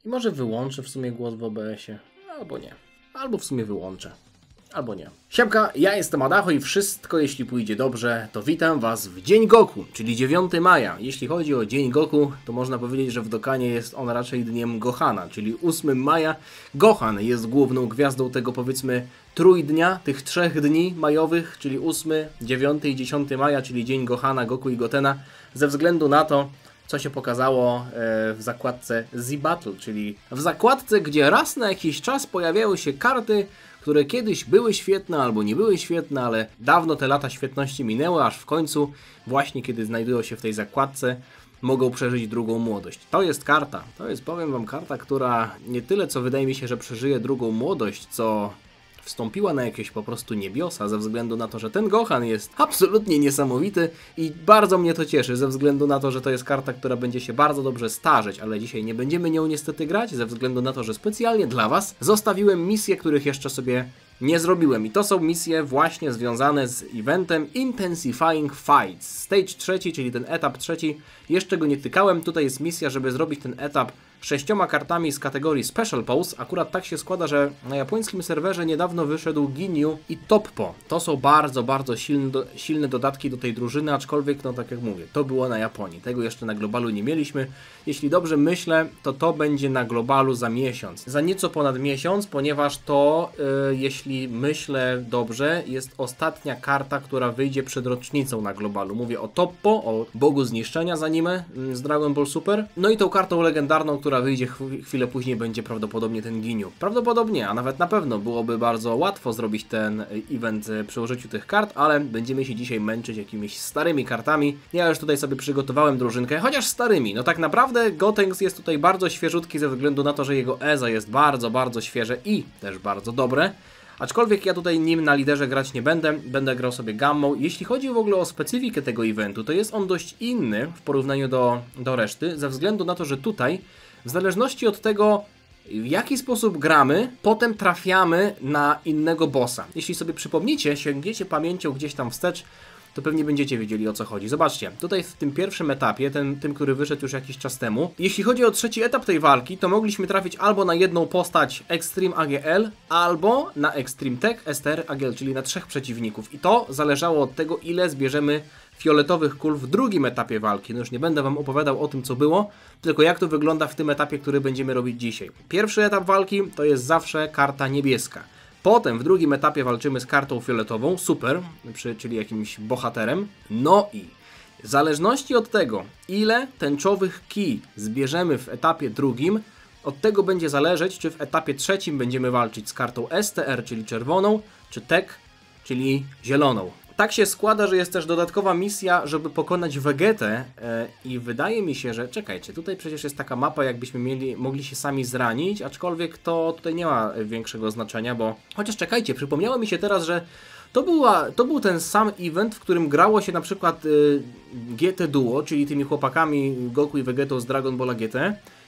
I może wyłączę w sumie głos w OBS-ie, albo nie. Albo w sumie wyłączę. Albo nie. Siemka, ja jestem Adacho i wszystko jeśli pójdzie dobrze, to witam Was w Dzień Goku, czyli 9 maja. Jeśli chodzi o Dzień Goku, to można powiedzieć, że w Dokanie jest on raczej dniem Gohana, czyli 8 maja. Gohan jest główną gwiazdą tego, powiedzmy, trójdnia, tych 3 dni majowych, czyli 8, 9 i 10 maja, czyli Dzień Gohana, Goku i Gotena, ze względu na to, co się pokazało w zakładce Z-Battle, czyli w zakładce, gdzie raz na jakiś czas pojawiały się karty, które kiedyś były świetne albo nie były świetne, ale dawno te lata świetności minęły, aż w końcu, właśnie kiedy znajdują się w tej zakładce, mogą przeżyć drugą młodość. To jest karta, to jest, powiem Wam, karta, która nie tyle co wydaje mi się, że przeżyje drugą młodość, co wstąpiła na jakieś po prostu niebiosa, ze względu na to, że ten Gohan jest absolutnie niesamowity i bardzo mnie to cieszy, ze względu na to, że to jest karta, która będzie się bardzo dobrze starzeć, ale dzisiaj nie będziemy nią niestety grać, ze względu na to, że specjalnie dla Was zostawiłem misje, których jeszcze sobie nie zrobiłem. I to są misje właśnie związane z eventem Intensifying Fights. Stage 3, czyli ten etap trzeci. Jeszcze go nie tykałem. Tutaj jest misja, żeby zrobić ten etap 6 kartami z kategorii Special Pose. Akurat tak się składa, że na japońskim serwerze niedawno wyszedł Ginyu i Toppo. To są bardzo, bardzo silne dodatki do tej drużyny, aczkolwiek, no tak jak mówię, to było na Japonii. Tego jeszcze na globalu nie mieliśmy. Jeśli dobrze myślę, to będzie na globalu za miesiąc. Za nieco ponad miesiąc, ponieważ to, jeśli myślę dobrze, jest ostatnia karta, która wyjdzie przed rocznicą na globalu. Mówię o Toppo, o Bogu Zniszczenia z anime z Dragon Ball Super. No i tą kartą legendarną, która wyjdzie chwilę później, będzie prawdopodobnie ten Ginyu. Prawdopodobnie, a nawet na pewno byłoby bardzo łatwo zrobić ten event przy użyciu tych kart, ale będziemy się dzisiaj męczyć jakimiś starymi kartami. Ja już tutaj sobie przygotowałem drużynkę, chociaż starymi. No tak naprawdę Gotenks jest tutaj bardzo świeżutki ze względu na to, że jego EZA jest bardzo, bardzo świeże i też bardzo dobre. Aczkolwiek ja tutaj nim na liderze grać nie będę grał sobie gammą. Jeśli chodzi w ogóle o specyfikę tego eventu, to jest on dość inny w porównaniu do reszty, ze względu na to, że tutaj w zależności od tego, w jaki sposób gramy, potem trafiamy na innego bossa. Jeśli sobie przypomnicie, sięgniecie pamięcią gdzieś tam wstecz, to pewnie będziecie wiedzieli, o co chodzi. Zobaczcie, tutaj w tym pierwszym etapie, tym, który wyszedł już jakiś czas temu, jeśli chodzi o trzeci etap tej walki, to mogliśmy trafić albo na jedną postać Extreme AGL, albo na Extreme Tech STR AGL, czyli na 3 przeciwników. I to zależało od tego, ile zbierzemy fioletowych kul w drugim etapie walki. No już nie będę Wam opowiadał o tym, co było, tylko jak to wygląda w tym etapie, który będziemy robić dzisiaj. Pierwszy etap walki to jest zawsze karta niebieska. Potem w drugim etapie walczymy z kartą fioletową, super, czyli jakimś bohaterem. No i w zależności od tego, ile tęczowych kij zbierzemy w etapie drugim, od tego będzie zależeć, czy w etapie trzecim będziemy walczyć z kartą STR, czyli czerwoną, czy Tech, czyli zieloną. Tak się składa, że jest też dodatkowa misja, żeby pokonać Vegetę i wydaje mi się, że... Czekajcie, tutaj przecież jest taka mapa, jakbyśmy mogli się sami zranić, aczkolwiek to tutaj nie ma większego znaczenia, bo... Chociaż czekajcie, przypomniało mi się teraz, że to był ten sam event, w którym grało się na przykład GT Duo, czyli tymi chłopakami Goku i Vegetą z Dragon Balla GT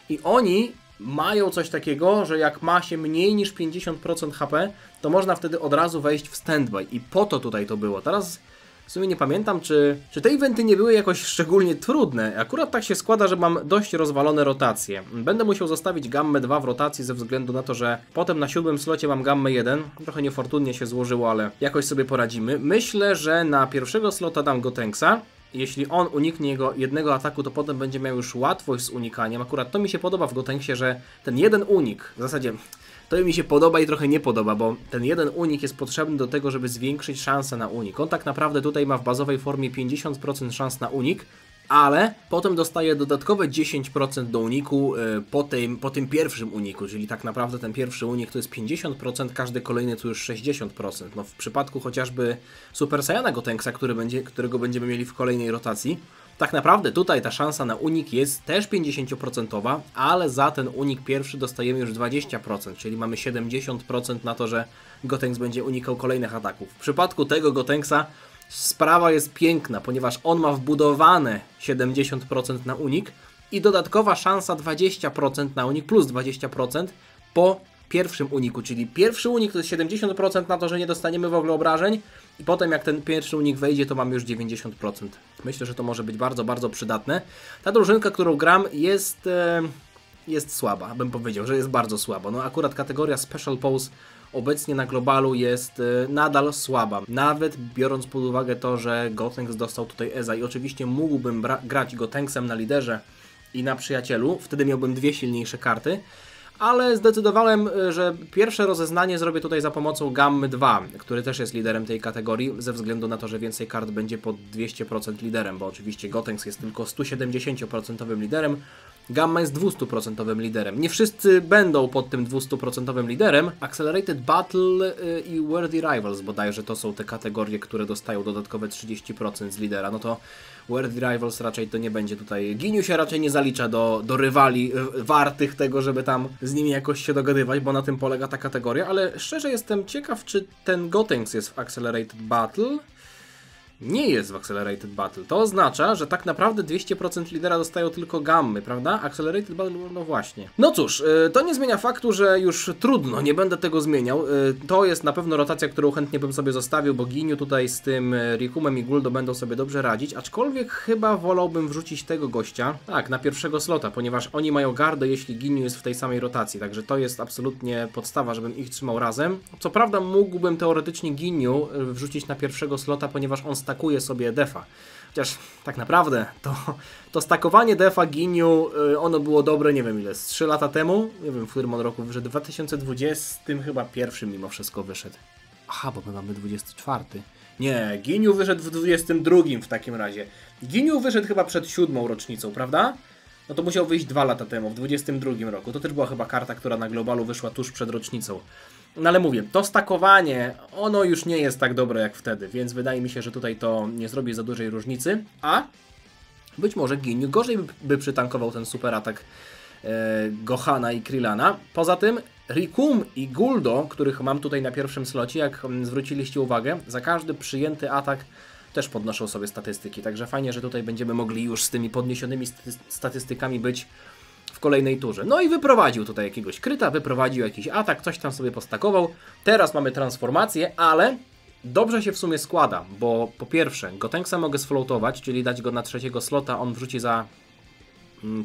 i oni mają coś takiego, że jak ma się mniej niż 50% HP, to można wtedy od razu wejść w standby i po to tutaj to było. Teraz w sumie nie pamiętam, czy te eventy nie były jakoś szczególnie trudne. Akurat tak się składa, że mam dość rozwalone rotacje. Będę musiał zostawić gammę 2 w rotacji ze względu na to, że potem na 7 slocie mam gammę 1. Trochę niefortunnie się złożyło, ale jakoś sobie poradzimy. Myślę, że na pierwszego slota dam Gotenksa. Jeśli on uniknie jego jednego ataku, to potem będzie miał już łatwość z unikaniem. Akurat to mi się podoba w Gotenksie, że ten jeden unik, w zasadzie to mi się podoba i trochę nie podoba, bo ten jeden unik jest potrzebny do tego, żeby zwiększyć szansę na unik. On tak naprawdę tutaj ma w bazowej formie 50% szans na unik, ale potem dostaje dodatkowe 10% do uniku po tym pierwszym uniku, czyli tak naprawdę ten pierwszy unik to jest 50%, każdy kolejny to już 60%. No w przypadku chociażby Super Saiyana Gotenksa, którego będziemy mieli w kolejnej rotacji, tak naprawdę tutaj ta szansa na unik jest też 50%, ale za ten unik pierwszy dostajemy już 20%, czyli mamy 70% na to, że Gotenks będzie unikał kolejnych ataków. W przypadku tego Gotenksa sprawa jest piękna, ponieważ on ma wbudowane 70% na unik i dodatkowa szansa 20% na unik plus 20% po pierwszym uniku, czyli pierwszy unik to jest 70% na to, że nie dostaniemy w ogóle obrażeń i potem jak ten pierwszy unik wejdzie, to mamy już 90%. Myślę, że to może być bardzo, bardzo przydatne. Ta drużynka, którą gram jest jest słaba, bym powiedział, że jest bardzo słaba. No akurat kategoria Special Pose obecnie na globalu jest nadal słaba. Nawet biorąc pod uwagę to, że Gotenks dostał tutaj Eza i oczywiście mógłbym grać Gotenksem na liderze i na przyjacielu, wtedy miałbym dwie silniejsze karty, ale zdecydowałem, że pierwsze rozeznanie zrobię tutaj za pomocą Gammy 2, który też jest liderem tej kategorii, ze względu na to, że więcej kart będzie pod 200% liderem, bo oczywiście Gotenks jest tylko 170% liderem, Gamma jest 200% liderem. Nie wszyscy będą pod tym 200% liderem. Accelerated Battle i Worthy Rivals bodajże to są te kategorie, które dostają dodatkowe 30% z lidera. No to Worthy Rivals raczej to nie będzie tutaj. Ginyu się raczej nie zalicza do rywali wartych tego, żeby tam z nimi jakoś się dogadywać, bo na tym polega ta kategoria. Ale szczerze jestem ciekaw, czy ten Gotenks jest w Accelerated Battle. Nie jest w Accelerated Battle. To oznacza, że tak naprawdę 200% lidera dostają tylko gammy, prawda? Accelerated Battle, no właśnie. No cóż, to nie zmienia faktu, że już trudno, nie będę tego zmieniał. To jest na pewno rotacja, którą chętnie bym sobie zostawił, bo Ginyu tutaj z tym Rikumem i Guldo będą sobie dobrze radzić, aczkolwiek chyba wolałbym wrzucić tego gościa, tak, na pierwszego slota, ponieważ oni mają gardę, jeśli Ginyu jest w tej samej rotacji, także to jest absolutnie podstawa, żebym ich trzymał razem. Co prawda mógłbym teoretycznie Ginyu wrzucić na pierwszego slota, ponieważ on stakuje sobie defa. Chociaż tak naprawdę to stakowanie defa Ginyu, ono było dobre, nie wiem ile, z 3 lata temu, nie wiem w którym on roku wyszedł, w 2020 chyba pierwszym mimo wszystko wyszedł. Aha, bo my mamy 24. Nie, Ginyu wyszedł w 22 w takim razie. Ginyu wyszedł chyba przed 7. rocznicą, prawda? No to musiał wyjść 2 lata temu, w 22 roku. To też była chyba karta, która na globalu wyszła tuż przed rocznicą. No ale mówię, to stakowanie, ono już nie jest tak dobre jak wtedy, więc wydaje mi się, że tutaj to nie zrobi za dużej różnicy, a być może Ginyu gorzej by przytankował ten super atak Gohana i Krillana. Poza tym Rikum i Guldo, których mam tutaj na pierwszym slocie, jak zwróciliście uwagę, za każdy przyjęty atak też podnoszą sobie statystyki, także fajnie, że tutaj będziemy mogli już z tymi podniesionymi statystykami być w kolejnej turze. No i wyprowadził tutaj jakiegoś kryta, wyprowadził jakiś atak, coś tam sobie postakował. Teraz mamy transformację, ale dobrze się w sumie składa, bo po pierwsze Gotenksa mogę sfloatować, czyli dać go na trzeciego slota, on wrzuci za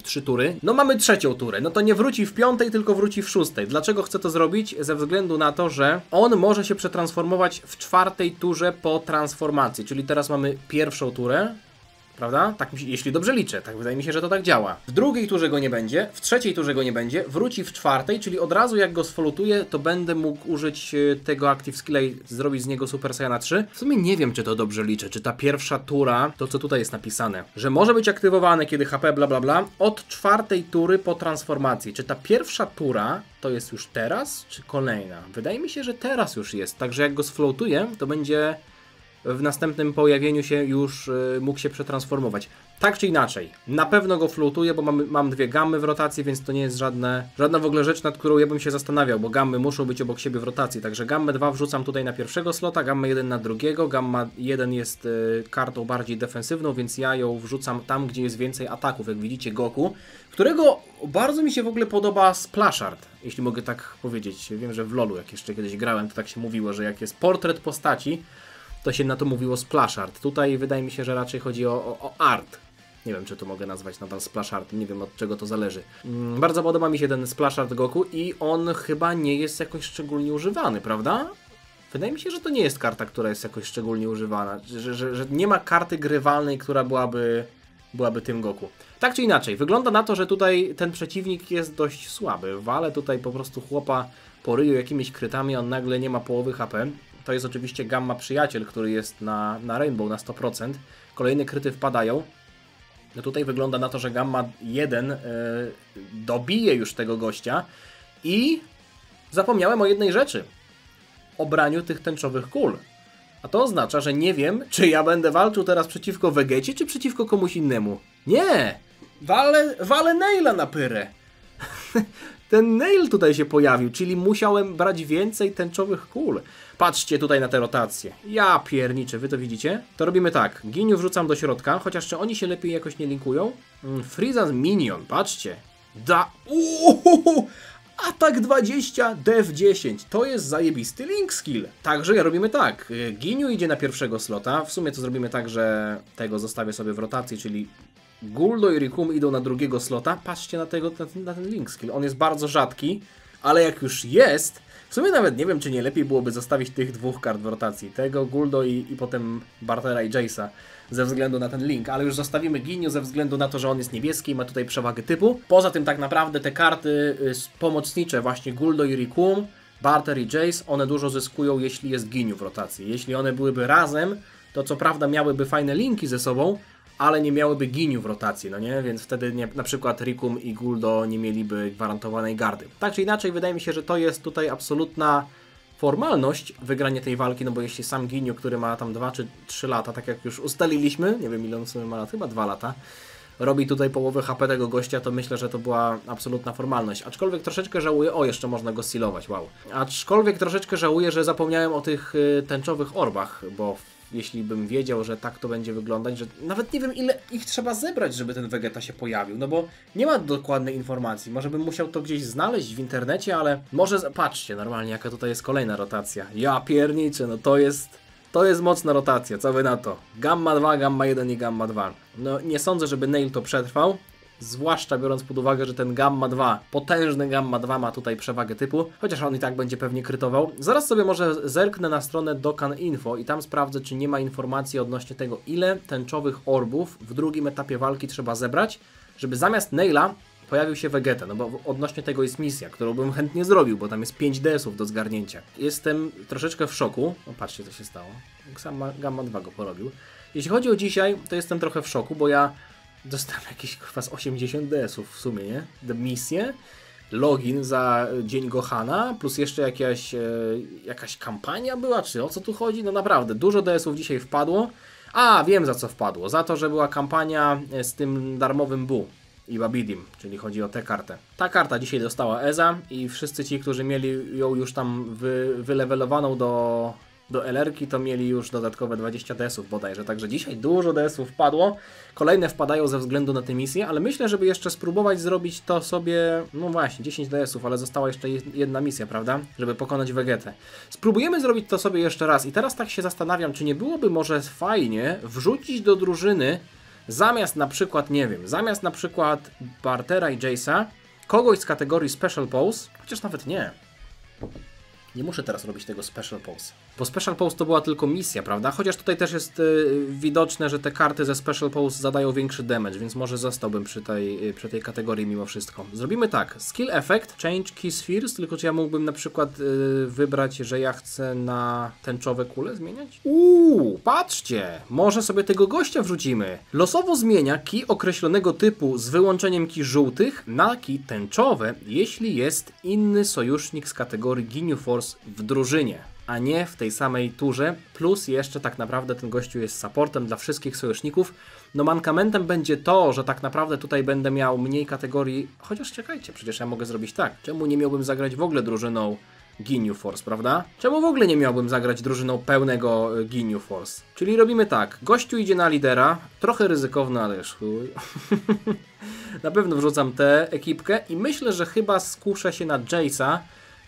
3 tury. No mamy trzecią turę, no to nie wróci w 5, tylko wróci w 6. Dlaczego chcę to zrobić? Ze względu na to, że on może się przetransformować w 4. turze po transformacji, czyli teraz mamy pierwszą turę, prawda? Tak, jeśli dobrze liczę, tak wydaje mi się, że to tak działa. W 2. turze go nie będzie, w 3. turze go nie będzie, wróci w 4, czyli od razu jak go sfolutuję, to będę mógł użyć tego Active Skilla i zrobić z niego Super Saiyana 3. W sumie nie wiem, czy to dobrze liczę, czy ta pierwsza tura, to co tutaj jest napisane, że może być aktywowane, kiedy HP bla bla bla, od 4. tury po transformacji. Czy ta pierwsza tura to jest już teraz, czy kolejna? Wydaje mi się, że teraz już jest, także jak go sfloatuję, to będzie w następnym pojawieniu się już mógł się przetransformować. Tak czy inaczej, na pewno go floatuję, bo mam 2 gammy w rotacji, więc to nie jest żadna w ogóle rzecz, nad którą ja bym się zastanawiał, bo gammy muszą być obok siebie w rotacji. Także gammę 2 wrzucam tutaj na pierwszego slota, gammę 1 na drugiego. Gamma 1 jest kartą bardziej defensywną, więc ja ją wrzucam tam, gdzie jest więcej ataków. Jak widzicie Goku, którego bardzo mi się w ogóle podoba Splash Art, jeśli mogę tak powiedzieć. Wiem, że w LoLu, jak jeszcze kiedyś grałem, to tak się mówiło, że jak jest portret postaci, to się na to mówiło splash art. Tutaj wydaje mi się, że raczej chodzi o art. Nie wiem, czy to mogę nazwać nadal splash art. Nie wiem, od czego to zależy. Bardzo podoba mi się ten splash art Goku i on chyba nie jest jakoś szczególnie używany, prawda? Wydaje mi się, że to nie jest karta, która jest jakoś szczególnie używana. Że nie ma karty grywalnej, która byłaby tym Goku. Tak czy inaczej, wygląda na to, że tutaj ten przeciwnik jest dość słaby. Walę tutaj po prostu chłopa po ryju jakimiś krytami, on nagle nie ma połowy HP. To jest oczywiście Gamma Przyjaciel, który jest na Rainbow na 100%. Kolejne kryty wpadają. No tutaj wygląda na to, że Gamma 1 dobije już tego gościa. I zapomniałem o jednej rzeczy. O braniu tych tęczowych kul. A to oznacza, że nie wiem, czy ja będę walczył teraz przeciwko Vegecie, czy przeciwko komuś innemu. Nie! Walę Naila na pyrę. Ten Nail tutaj się pojawił, czyli musiałem brać więcej tęczowych kul. Patrzcie tutaj na te rotacje. Ja pierniczę, wy to widzicie? To robimy tak. Ginyu wrzucam do środka, chociaż czy oni się lepiej jakoś nie linkują? Frieza Minion, patrzcie. Atak 20, def 10. To jest zajebisty link skill. Także robimy tak. Ginyu idzie na pierwszego slota. W sumie to zrobimy tak, że tego zostawię sobie w rotacji, czyli Guldo i Rikum idą na drugiego slota. Patrzcie na ten link skill. On jest bardzo rzadki, ale jak już jest, w sumie nawet nie wiem, czy nie lepiej byłoby zostawić tych dwóch kart w rotacji. Tego Guldo i potem Bartera i Jace'a ze względu na ten link, ale już zostawimy Ginyu ze względu na to, że on jest niebieski i ma tutaj przewagę typu. Poza tym tak naprawdę te karty pomocnicze, właśnie Guldo i Rikum, Barter i Jace, one dużo zyskują, jeśli jest Ginyu w rotacji. Jeśli one byłyby razem, to co prawda miałyby fajne linki ze sobą, ale nie miałyby Ginyu w rotacji, no nie? Więc wtedy na przykład Rikum i Guldo nie mieliby gwarantowanej gardy. Tak czy inaczej, wydaje mi się, że to jest tutaj absolutna formalność wygranie tej walki, no bo jeśli sam Ginyu, który ma tam 2 czy 3 lata, tak jak już ustaliliśmy, nie wiem ile on w sumie ma lat, chyba 2 lata, robi tutaj połowę HP tego gościa, to myślę, że to była absolutna formalność. Aczkolwiek troszeczkę żałuję, o jeszcze można go sealować, wow. Aczkolwiek troszeczkę żałuję, że zapomniałem o tych tęczowych orbach, bo jeśli bym wiedział, że tak to będzie wyglądać, że nawet nie wiem ile ich trzeba zebrać, żeby ten Vegeta się pojawił, no bo nie ma dokładnej informacji, może bym musiał to gdzieś znaleźć w internecie, ale może, patrzcie, normalnie jaka tutaj jest kolejna rotacja, ja pierniczę, no to jest mocna rotacja, co wy na to? Gamma 2, Gamma 1 i Gamma 2, no nie sądzę, żeby Nail to przetrwał, zwłaszcza biorąc pod uwagę, że ten Gamma 2, potężny Gamma 2 ma tutaj przewagę typu, chociaż on i tak będzie pewnie krytował. Zaraz sobie może zerknę na stronę Dokkan Info i tam sprawdzę, czy nie ma informacji odnośnie tego, ile tęczowych orbów w drugim etapie walki trzeba zebrać, żeby zamiast Naila pojawił się Vegeta, no bo odnośnie tego jest misja, którą bym chętnie zrobił, bo tam jest 5 DS-ów do zgarnięcia. Jestem troszeczkę w szoku, o patrzcie co się stało, sam Gamma 2 go porobił. Jeśli chodzi o dzisiaj, to jestem trochę w szoku, bo ja dostałem jakieś chyba z 80 DS-ów w sumie, nie? Misję, login za Dzień Gohana, plus jeszcze jakaś kampania była, czy o co tu chodzi? No naprawdę, dużo DS-ów dzisiaj wpadło. A, wiem za co wpadło. Za to, że była kampania z tym darmowym Bu i Babidim, czyli chodzi o tę kartę. Ta karta dzisiaj dostała Eza i wszyscy ci, którzy mieli ją już tam wylewelowaną do LR-ki, to mieli już dodatkowe 20 DS-ów bodajże, także dzisiaj dużo DS-ów wpadło, kolejne wpadają ze względu na tę misję, ale myślę, żeby jeszcze spróbować zrobić to sobie, no właśnie, 10 DS-ów, ale została jeszcze jedna misja, prawda, żeby pokonać Vegetę. Spróbujemy zrobić to sobie jeszcze raz i teraz tak się zastanawiam, czy nie byłoby może fajnie wrzucić do drużyny zamiast na przykład, nie wiem, zamiast na przykład Bartera i Jace'a, kogoś z kategorii Special Pose, chociaż nawet nie. Nie muszę teraz robić tego Special Pose. Bo Special Pose to była tylko misja, prawda? Chociaż tutaj też jest widoczne, że te karty ze Special Pose zadają większy damage, więc może zostałbym przy tej kategorii mimo wszystko. Zrobimy tak. Skill Effect, Change Key Spheres, tylko czy ja mógłbym na przykład wybrać, że ja chcę na tęczowe kule zmieniać? Patrzcie! Może sobie tego gościa wrzucimy. Losowo zmienia key określonego typu z wyłączeniem key żółtych na key tęczowe, jeśli jest inny sojusznik z kategorii Ginyu Force w drużynie, a nie w tej samej turze, plus jeszcze tak naprawdę ten gościu jest supportem dla wszystkich sojuszników. No mankamentem będzie to, że tak naprawdę tutaj będę miał mniej kategorii, chociaż czekajcie, przecież ja mogę zrobić tak. Czemu nie miałbym zagrać w ogóle drużyną Ginyu Force, prawda? Czemu w ogóle nie miałbym zagrać drużyną pełnego Ginyu Force? Czyli robimy tak, gościu idzie na lidera, trochę ryzykowne, ale już chuj. Na pewno wrzucam tę ekipkę i myślę, że chyba skuszę się na Jace'a,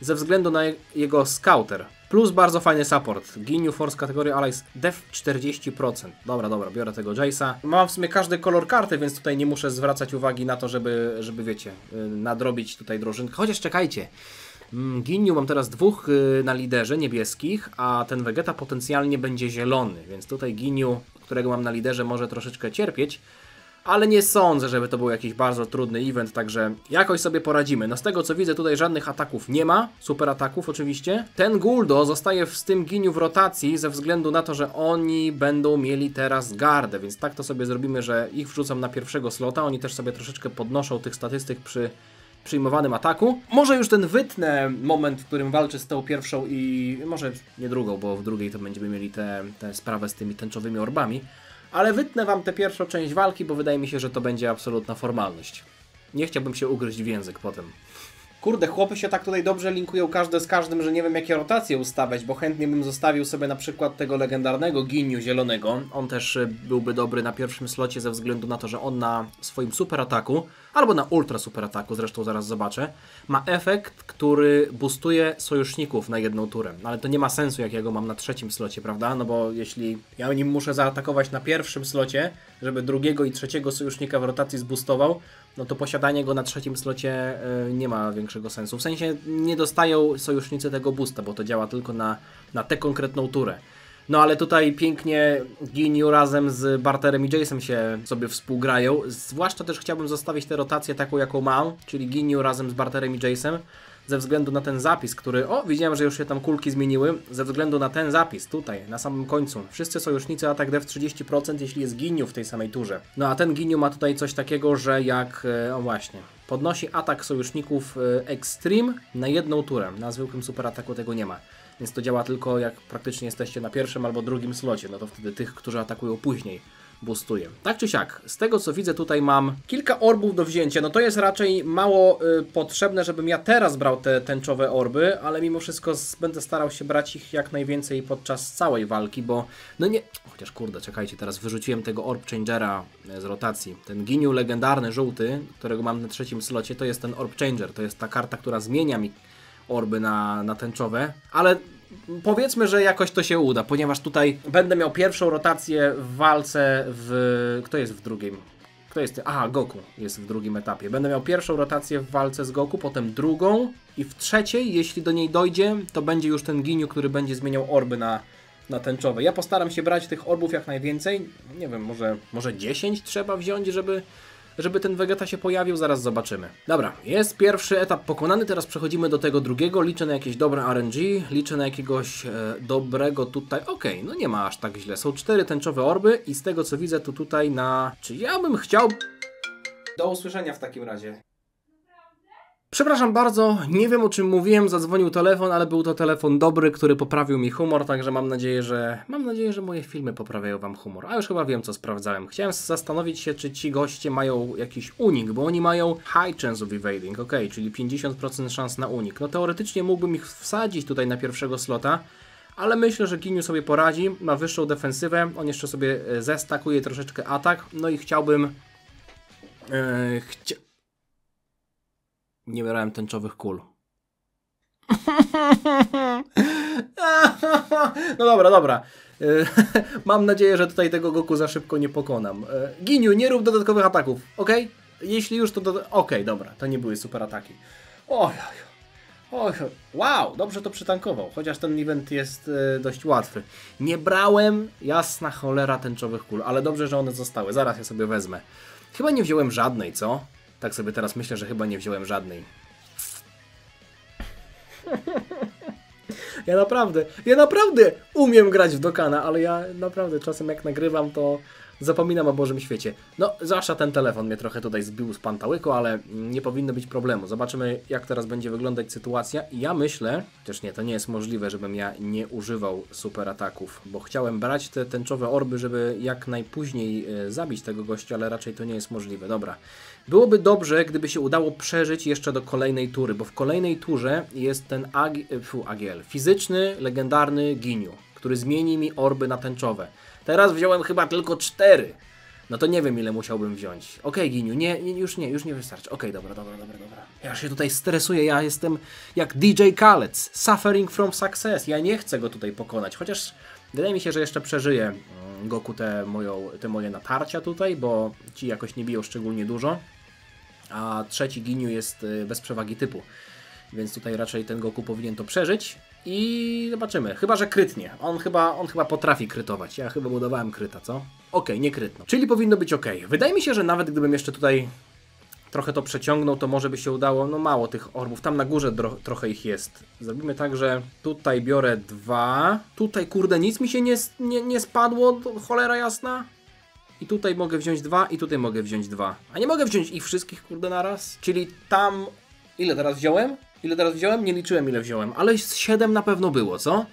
ze względu na jego scouter. Plus bardzo fajny support. Ginyu Force kategorii Allies Def 40%. Dobra, biorę tego Jace'a. Mam w sumie każdy kolor karty, więc tutaj nie muszę zwracać uwagi na to, żeby wiecie, nadrobić tutaj drużynkę. Chociaż czekajcie. Ginyu mam teraz 2 na liderze niebieskich, a ten Vegeta potencjalnie będzie zielony, więc tutaj Ginyu, którego mam na liderze, może troszeczkę cierpieć. Ale nie sądzę, żeby to był jakiś bardzo trudny event, także jakoś sobie poradzimy. No z tego co widzę tutaj żadnych ataków nie ma, super ataków oczywiście. Ten Guldo zostaje z tym Ginyu w rotacji ze względu na to, że oni będą mieli teraz gardę, więc tak to sobie zrobimy, że ich wrzucam na pierwszego slota, oni też sobie troszeczkę podnoszą tych statystyk przy przyjmowanym ataku. Może już ten wytnę moment, w którym walczę z tą pierwszą i może nie drugą, bo w drugiej to będziemy mieli tę sprawę z tymi tęczowymi orbami. Ale wytnę wam tę pierwszą część walki, bo wydaje mi się, że to będzie absolutna formalność. Nie chciałbym się ugryźć w język potem. Kurde, chłopy się tak tutaj dobrze linkują każde z każdym, że nie wiem jakie rotacje ustawiać, bo chętnie bym zostawił sobie na przykład tego legendarnego Ginyu zielonego. On też byłby dobry na pierwszym slocie ze względu na to, że on na swoim super ataku, albo na ultra super ataku, zresztą zaraz zobaczę, ma efekt, który boostuje sojuszników na jedną turę. Ale to nie ma sensu, jak ja go mam na trzecim slocie, prawda? No bo jeśli ja nim muszę zaatakować na pierwszym slocie, żeby drugiego i trzeciego sojusznika w rotacji zboostował, no to posiadanie go na trzecim slocie nie ma większego sensu. W sensie nie dostają sojusznicy tego boosta, bo to działa tylko na tę konkretną turę. No ale tutaj pięknie Ginyu razem z Barterem i Jace'em się sobie współgrają. Zwłaszcza też chciałbym zostawić tę rotację taką, jaką mam, czyli Ginyu razem z Barterem i Jace'em, ze względu na ten zapis, który... O, widziałem, że już się tam kulki zmieniły. Ze względu na ten zapis, tutaj, na samym końcu. Wszyscy sojusznicy atak def 30%, jeśli jest Ginyu w tej samej turze. No a ten Ginyu ma tutaj coś takiego, że jak... O właśnie. Podnosi atak sojuszników Extreme na jedną turę. Na zwykłym super ataku tego nie ma. Więc to działa tylko jak praktycznie jesteście na pierwszym albo drugim slocie. No to wtedy tych, którzy atakują później, boostuje. Tak czy siak, z tego co widzę tutaj mam kilka orbów do wzięcia, no to jest raczej mało potrzebne, żebym ja teraz brał te tęczowe orby, ale mimo wszystko będę starał się brać ich jak najwięcej podczas całej walki, bo no nie... Chociaż kurde, czekajcie, teraz wyrzuciłem tego Orb Changera z rotacji. Ten Ginyu legendarny, żółty, którego mam na trzecim slocie, to jest ten Orb Changer, to jest ta karta, która zmienia mi orby na tęczowe, ale powiedzmy, że jakoś to się uda, ponieważ tutaj będę miał pierwszą rotację w walce w... Kto jest w drugim? Kto jest? Aha, Goku jest w drugim etapie. Będę miał pierwszą rotację w walce z Goku, potem drugą i w trzeciej, jeśli do niej dojdzie, to będzie już ten Ginyu, który będzie zmieniał orby na tęczowe. Ja postaram się brać tych orbów jak najwięcej. Nie wiem, może 10 trzeba wziąć, żeby ten Vegeta się pojawił, zaraz zobaczymy. Dobra, jest pierwszy etap pokonany, teraz przechodzimy do tego drugiego, liczę na jakieś dobre RNG, liczę na jakiegoś dobrego tutaj, okej, no nie ma aż tak źle, są 4 tęczowe orby i z tego co widzę to tutaj na... Czy ja bym chciał... Do usłyszenia w takim razie. Przepraszam bardzo, nie wiem o czym mówiłem, zadzwonił telefon, ale był to telefon dobry, który poprawił mi humor, także mam nadzieję, że moje filmy poprawiają wam humor. A już chyba wiem, co sprawdzałem. Chciałem zastanowić się, czy ci goście mają jakiś unik, bo oni mają high chance of evading, ok, czyli 50% szans na unik. No teoretycznie mógłbym ich wsadzić tutaj na pierwszego slota, ale myślę, że Ginyu sobie poradzi, ma wyższą defensywę, on jeszcze sobie zestakuje troszeczkę atak, no i chciałbym... Nie brałem tęczowych kul. No dobra. Mam nadzieję, że tutaj tego Goku za szybko nie pokonam. Ginyu, nie rób dodatkowych ataków, ok? Jeśli już to... Okej, dobra, to nie były super ataki. Oj, wow, dobrze to przytankował, chociaż ten event jest dość łatwy. Nie brałem, jasna cholera, tęczowych kul, ale dobrze, że one zostały. Zaraz je sobie wezmę. Chyba nie wziąłem żadnej, co? Tak sobie teraz myślę, że chyba nie wziąłem żadnej. Ja naprawdę umiem grać w Dokana, ale ja naprawdę czasem jak nagrywam, to zapominam o Bożym świecie. No, zwłaszcza ten telefon mnie trochę tutaj zbił z pantałyku, ale nie powinno być problemu. Zobaczymy, jak teraz będzie wyglądać sytuacja. I ja myślę, chociaż nie, to nie jest możliwe, żebym ja nie używał super ataków, bo chciałem brać te tęczowe orby, żeby jak najpóźniej zabić tego gościa, ale raczej to nie jest możliwe. Dobra. Byłoby dobrze, gdyby się udało przeżyć jeszcze do kolejnej tury, bo w kolejnej turze jest ten AGL, fizyczny, legendarny Ginyu, który zmieni mi orby na tęczowe. Teraz wziąłem chyba tylko 4. No to nie wiem, ile musiałbym wziąć. Okej, Ginyu, już nie wystarczy. Okej, dobra. Ja się tutaj stresuję, ja jestem jak DJ Khaled, suffering from success. Ja nie chcę go tutaj pokonać, chociaż wydaje mi się, że jeszcze przeżyję Goku te moje natarcia tutaj, bo ci jakoś nie biją szczególnie dużo. A trzeci Ginyu jest bez przewagi typu. Więc tutaj raczej ten Goku powinien to przeżyć. I zobaczymy. Chyba że krytnie. On chyba potrafi krytować. Ja chyba budowałem kryta, co? Okej, nie krytno. Czyli powinno być ok. Wydaje mi się, że nawet gdybym jeszcze tutaj trochę to przeciągnął, to może by się udało. No mało tych orbów. Tam na górze trochę ich jest. Zrobimy tak, że tutaj biorę 2. Tutaj kurde nic mi się nie spadło. To cholera jasna. I tutaj mogę wziąć 2 i tutaj mogę wziąć 2. A nie mogę wziąć ich wszystkich kurde naraz? Czyli tam... Ile teraz wziąłem? Nie liczyłem ile wziąłem, ale 7 na pewno było, co?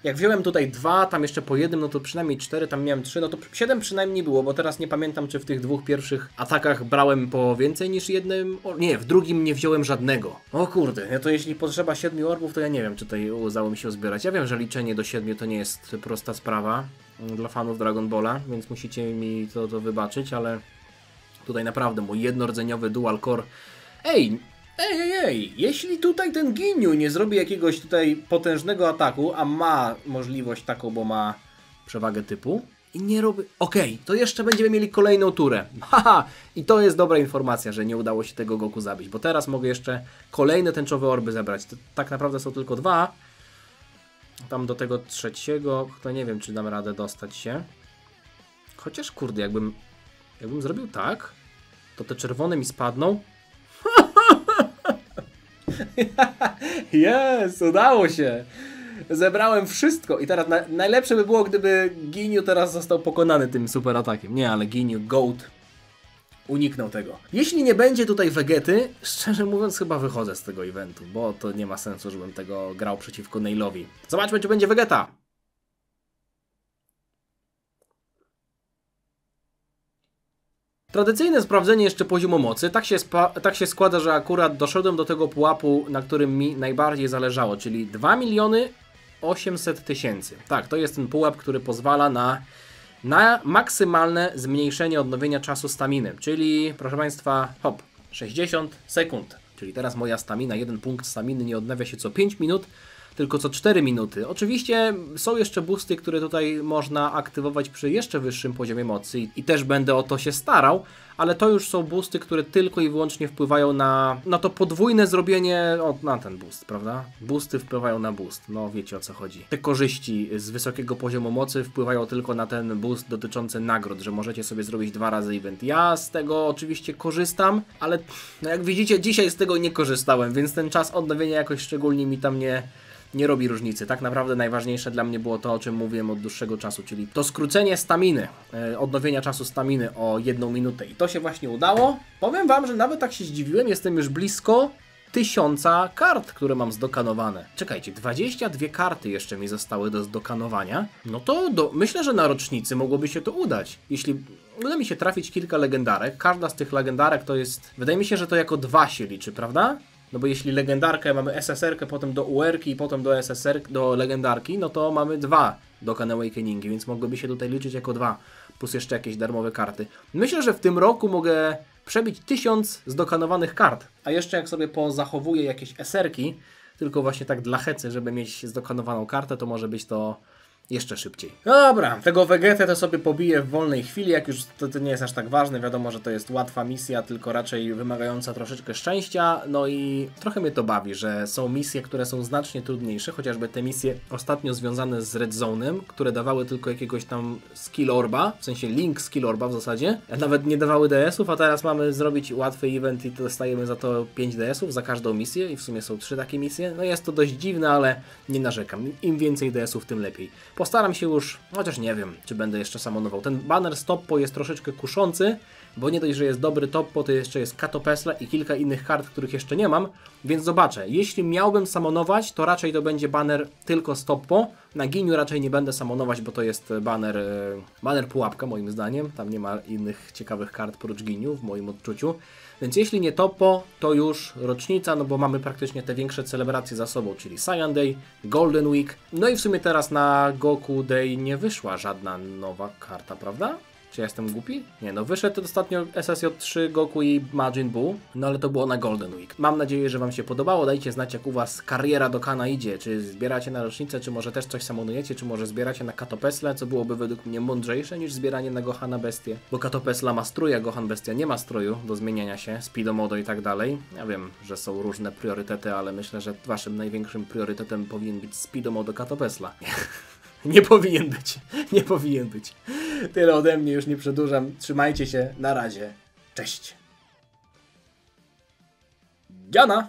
Jak wziąłem tutaj 2, tam jeszcze po jednym, no to przynajmniej 4, tam miałem 3, no to 7 przynajmniej było, bo teraz nie pamiętam, czy w tych 2 pierwszych atakach brałem po więcej niż jednym. Nie, w drugim nie wziąłem żadnego. O kurde, no to jeśli potrzeba 7 orbów, to ja nie wiem, czy tutaj udało mi się uzbierać. Ja wiem, że liczenie do 7 to nie jest prosta sprawa dla fanów Dragon Balla, więc musicie mi to wybaczyć, ale tutaj naprawdę mój jednorodzeniowy dual core. Ej, jeśli tutaj ten Ginyu nie zrobi jakiegoś tutaj potężnego ataku, a ma możliwość taką, bo ma przewagę typu i nie robi... Okej, to jeszcze będziemy mieli kolejną turę. Haha, i to jest dobra informacja, że nie udało się tego Goku zabić, bo teraz mogę jeszcze kolejne tęczowe orby zebrać. To, tak naprawdę są tylko 2. Tam do tego trzeciego, to nie wiem, czy dam radę dostać się. Chociaż kurde, jakbym zrobił tak, to te czerwone mi spadną. Jest, udało się. Zebrałem wszystko i teraz najlepsze by było, gdyby Ginyu teraz został pokonany tym super atakiem. Nie, ale Ginyu, Goat uniknął tego. Jeśli nie będzie tutaj Vegety, szczerze mówiąc chyba wychodzę z tego eventu, bo to nie ma sensu, żebym tego grał przeciwko Nailowi. Zobaczmy, czy będzie Vegeta. Tradycyjne sprawdzenie jeszcze poziomu mocy. Tak się składa, że akurat doszedłem do tego pułapu, na którym mi najbardziej zależało, czyli 2 800 000. Tak, to jest ten pułap, który pozwala na maksymalne zmniejszenie odnowienia czasu staminy, czyli proszę Państwa, hop, 60 sekund. Czyli teraz moja stamina, jeden punkt staminy nie odnawia się co 5 minut, tylko co 4 minuty. Oczywiście są jeszcze boosty, które tutaj można aktywować przy jeszcze wyższym poziomie mocy i też będę o to się starał, ale to już są boosty, które tylko i wyłącznie wpływają na to podwójne zrobienie, na ten boost, prawda? Boosty wpływają na boost, no wiecie o co chodzi. Te korzyści z wysokiego poziomu mocy wpływają tylko na ten boost dotyczący nagród, że możecie sobie zrobić 2 razy event. Ja z tego oczywiście korzystam, ale no jak widzicie dzisiaj z tego nie korzystałem, więc ten czas odnowienia jakoś szczególnie mi tam nie robi różnicy. Tak naprawdę najważniejsze dla mnie było to, o czym mówiłem od dłuższego czasu, czyli to skrócenie staminy, odnowienia czasu staminy o 1 minutę. I to się właśnie udało. Powiem Wam, że nawet tak się zdziwiłem, jestem już blisko 1000 kart, które mam zdokanowane. Czekajcie, 22 karty jeszcze mi zostały do zdokanowania. No to myślę, że na rocznicy mogłoby się to udać. Jeśli uda mi się trafić kilka legendarek, każda z tych legendarek to jest... Wydaje mi się, że to jako 2 się liczy, prawda? No bo jeśli legendarkę mamy SSR-kę, potem do UR-ki i potem do SSR, do legendarki, no to mamy 2 Dokkan Awakeningi, więc mogłyby się tutaj liczyć jako 2, plus jeszcze jakieś darmowe karty. Myślę, że w tym roku mogę przebić 1000 zdokanowanych kart, a jeszcze jak sobie pozachowuję jakieś SR-ki, tylko właśnie tak dla hecy, żeby mieć zdokanowaną kartę, to może być to jeszcze szybciej. Dobra, tego Vegetę to sobie pobiję w wolnej chwili, jak już to nie jest aż tak ważne, wiadomo, że to jest łatwa misja, tylko raczej wymagająca troszeczkę szczęścia, no i trochę mnie to bawi, że są misje, które są znacznie trudniejsze, chociażby te misje ostatnio związane z Red Zone'em, które dawały tylko jakiegoś tam skill orba, w sensie link skill orba w zasadzie, nawet nie dawały DS-ów, a teraz mamy zrobić łatwy event i dostajemy za to 5 DS-ów za każdą misję i w sumie są 3 takie misje, no jest to dość dziwne, ale nie narzekam, im więcej DS-ów, tym lepiej. Postaram się już, chociaż nie wiem, czy będę jeszcze samonował. Ten banner z Toppo jest troszeczkę kuszący, bo nie dość, że jest dobry Toppo, to jeszcze jest Kato Pesla i kilka innych kart, których jeszcze nie mam, więc zobaczę. Jeśli miałbym samonować, to raczej to będzie banner tylko z Toppo. Na Ginyu raczej nie będę samonować, bo to jest banner pułapka moim zdaniem. Tam nie ma innych ciekawych kart prócz Ginyu w moim odczuciu. Więc jeśli nie Toppo, to już rocznica, no bo mamy praktycznie te większe celebracje za sobą, czyli Saiyan Day, Golden Week. No i w sumie teraz na Goku Day nie wyszła żadna nowa karta, prawda? Czy ja jestem głupi? Nie, no wyszedł ostatnio SSJ3, Goku i Majin Buu, no ale to było na Golden Week. Mam nadzieję, że Wam się podobało. Dajcie znać, jak u Was kariera Dokkana idzie. Czy zbieracie na rocznicę, czy może też coś samonujecie, czy może zbieracie na Kato Pesla, co byłoby według mnie mądrzejsze niż zbieranie na Gohana Bestię. Bo Kato Pesla ma strój, a Gohan Bestia nie ma stroju do zmieniania się, Speedo Modo i tak dalej. Ja wiem, że są różne priorytety, ale myślę, że Waszym największym priorytetem powinien być Speedo Modo Kato Pesla. Nie powinien być. Nie powinien być. Tyle ode mnie, już nie przedłużam. Trzymajcie się. Na razie. Cześć. Dziana!